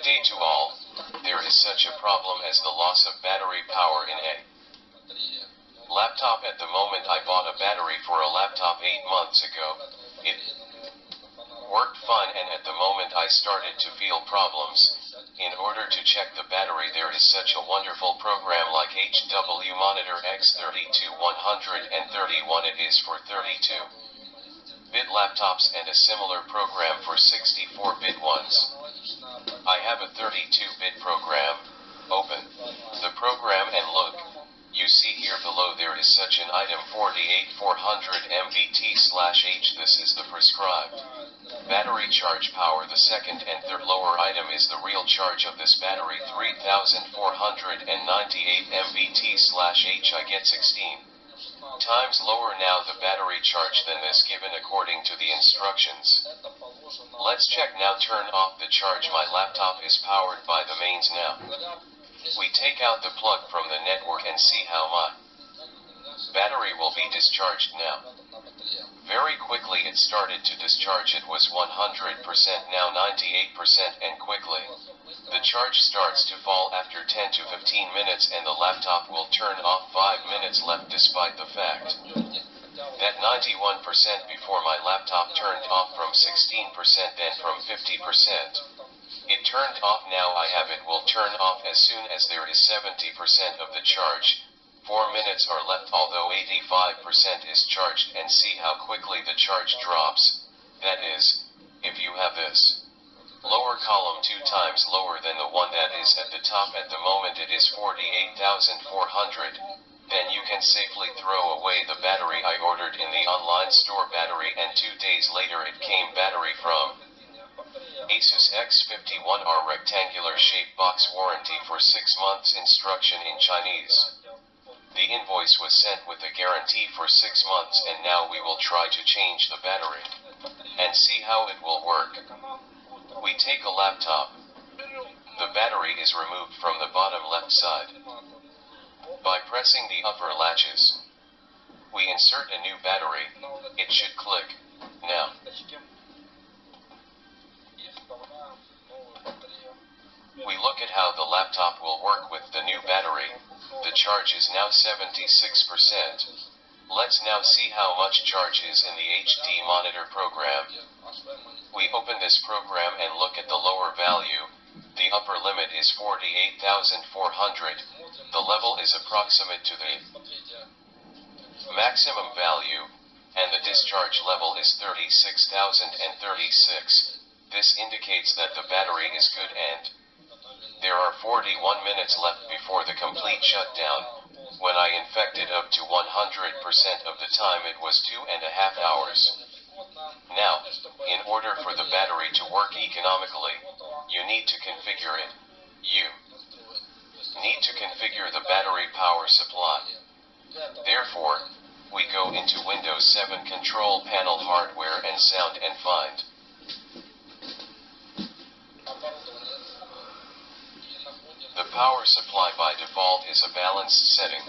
Good day to all. There is such a problem as the loss of battery power in a laptop. At the moment I bought a battery for a laptop 8 months ago. It worked fine, and at the moment I started to feel problems. In order to check the battery, there is such a wonderful program like HWMonitor X32131. It is for 32-bit laptops and a similar program for 64-bit ones. I have a 32-bit program. Open the program and look. You see here below there is such an item 48400 MVT/H. This is the prescribed battery charge power. The second and third lower item is the real charge of this battery, 3498 MVT/H. I get 16 times lower now the battery charge than this given according to the instructions. Let's check now. Turn off the charge. My laptop is powered by the mains now. We take out the plug from the network and see how my battery will be discharged now. Very quickly it started to discharge. It was 100%, now 98%, and quickly the charge starts to fall after 10 to 15 minutes, and the laptop will turn off. 5 minutes left, despite the fact that 91% before my laptop turned off from 16%, then from 50%. It turned off. Now I have it will turn off as soon as there is 70% of the charge. 4 minutes are left, although 85% is charged, and see how quickly the charge drops. That is, if you have this lower column 2 times lower than the one that is at the top. At the moment it is 48,400. Then you can safely throw away the battery. I ordered in the online store battery, and 2 days later it came battery from Asus X51R, rectangular shape box, warranty for 6 months, instruction in Chinese. The invoice was sent with a guarantee for 6 months, and now we will try to change the battery and see how it will work. We take a laptop. The battery is removed from the bottom left side. By pressing the upper latches, we insert a new battery. It should click now. We look at how the laptop will work with the new battery. The charge is now 76%. Let's now see how much charge is in the HWMonitor program. We open this program and look at the lower value. The upper limit is 48,400. The level is approximate to the maximum value, and the discharge level is 36,036. This indicates that the battery is good, and there are 41 minutes left before the complete shutdown. When I infected up to 100% of the time, it was 2.5 hours. Now, in order for the battery to work economically, you need to configure it. You need to configure the battery power supply. Therefore, we go into Windows 7 Control Panel, Hardware and Sound, and find the power supply. By default is a balanced setting.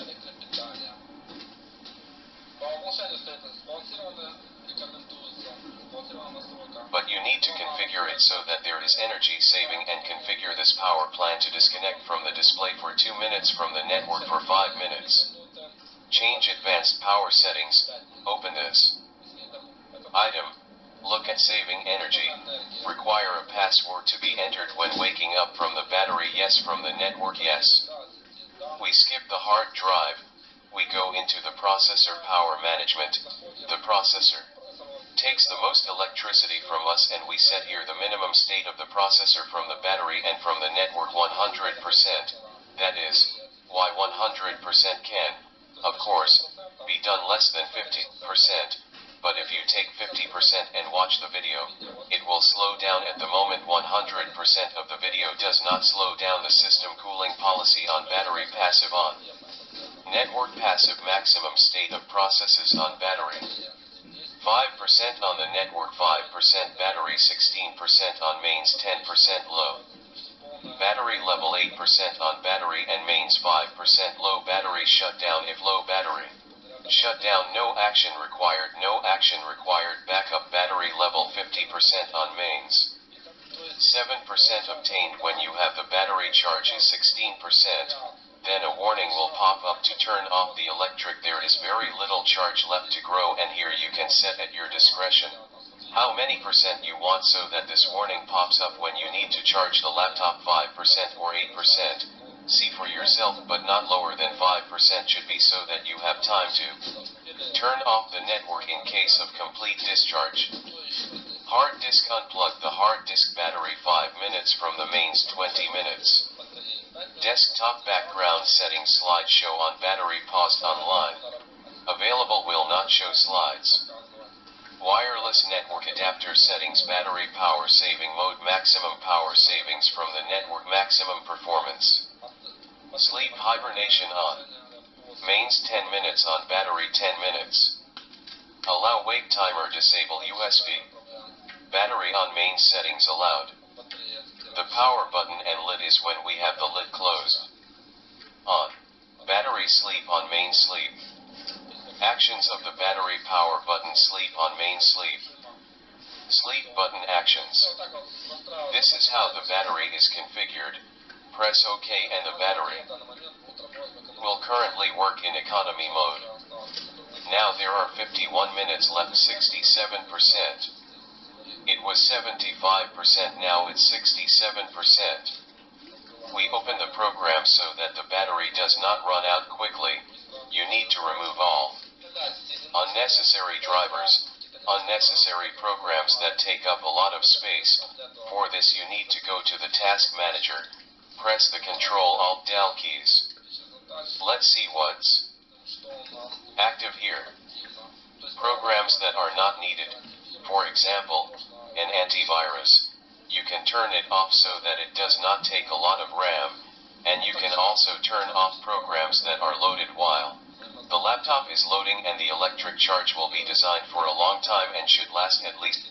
But you need to configure it so that there is energy saving, and configure this power plan to disconnect from the display for 2 minutes, from the network for 5 minutes. Change advanced power settings. Open this item. Look at saving energy. Require a password to be entered when waking up from the battery. Yes. From the network. Yes. We skip the hard drive. We go into the processor power management. The processor takes the most electricity from us, and we set here the minimum state of the processor from the battery and from the network 100%. That is, why 100% can, of course, be done less than 50%. But if you take 50% and watch the video, it will slow down. At the moment 100% of the video does not slow down. The system cooling policy on battery passive on. Network passive maximum state of processes on battery. 5% on the network, 5% battery, 16% on mains, 10% low. Battery level 8% on battery and mains, 5% low battery. Shutdown if low battery. Shutdown, no action required, no action required. Backup battery level 50% on mains. 7% obtained when you have the battery charge is 16%. Then a warning will pop up to turn off the electric. There is very little charge left to grow, and here you can set at your discretion how many percent you want so that this warning pops up when you need to charge the laptop. 5% or 8%. See for yourself, but not lower than 5% should be so that you have time to turn off the network in case of complete discharge. Hard disk unplug the hard disk battery 5 minutes from the mains 20 minutes. Desktop background settings slideshow on battery paused online. Available will not show slides. Wireless network adapter settings battery power saving mode maximum power savings from the network maximum performance. Sleep hibernation on. Mains 10 minutes on battery 10 minutes. Allow wake timer disable USB. Battery on main settings allowed. The power button and lid is when we have the lid closed. On. Battery sleep on main sleep. Actions of the battery power button sleep on main sleep. Sleep button actions. This is how the battery is configured. Press OK and the battery will currently work in economy mode. Now there are 51 minutes left, 67%. It was 75%, now it's 67%. We open the program so that the battery does not run out quickly. You need to remove all unnecessary drivers, unnecessary programs that take up a lot of space. For this you need to go to the task manager. Press the Ctrl-Alt-Del keys. Let's see what's active here. Programs that are not needed. For example, an antivirus. You can turn it off so that it does not take a lot of RAM, and you can also turn off programs that are loaded while the laptop is loading, and the electric charge will be designed for a long time and should last at least